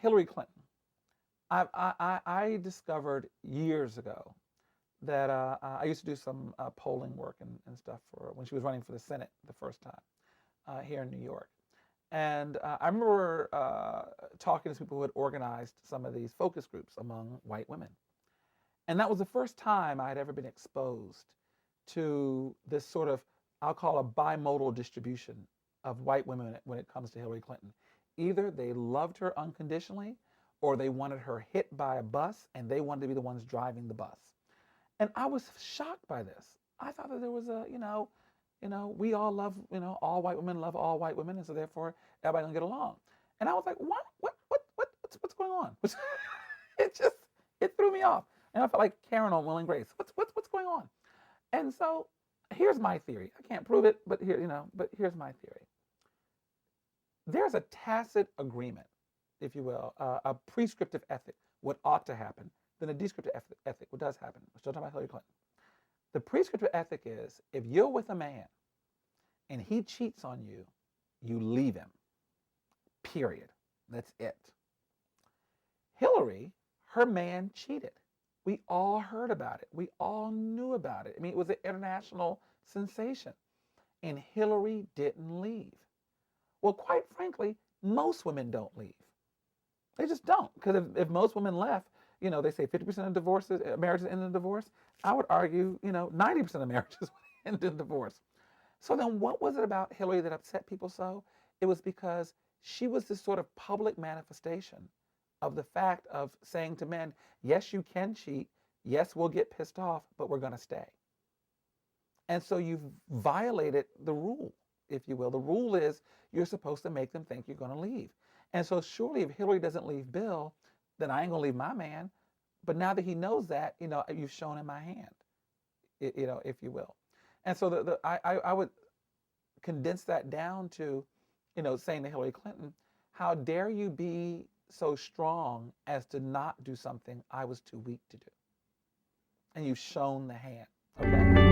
Hillary Clinton. I discovered years ago that I used to do some polling work and stuff for when she was running for the Senate the first time here in New York. And I remember talking to people who had organized some of these focus groups among white women. And that was the first time I had ever been exposed to this sort of, I'll call a bimodal distribution of white women when it comes to Hillary Clinton. Either they loved her unconditionally or they wanted her hit by a bus and they wanted to be the ones driving the bus. And I was shocked by this. I thought that there was a, we all love, all white women love all white women, and so therefore everybody gonna get along. And I was like, what's going on? It threw me off, and I felt like Karen on Will and Grace. What's going on? And so here's my theory. I can't prove it, but but here's my theory. There's a tacit agreement, if you will, a prescriptive ethic, what ought to happen, then a descriptive ethic, what does happen. We're still talking about Hillary Clinton. The prescriptive ethic is if you're with a man and he cheats on you, you leave him. Period. That's it. Hillary, her man cheated. We all heard about it. We all knew about it. I mean, it was an international sensation. And Hillary didn't leave. Well, quite frankly, most women don't leave. They just don't. Because if most women left, they say 50% of divorces, marriages end in divorce. I would argue, 90% of marriages would end in divorce. So then what was it about Hillary that upset people so? It was because she was this sort of public manifestation of the fact of saying to men, yes, you can cheat. Yes, we'll get pissed off, but we're going to stay. And so you've violated the rule, if you will. The rule is you're supposed to make them think you're going to leave. And so surely if Hillary doesn't leave Bill, then I ain't going to leave my man. But now that he knows that, you've shown him my hand, if you will. And so I would condense that down to, saying to Hillary Clinton, how dare you be so strong as to not do something I was too weak to do? And you've shown the hand, okay?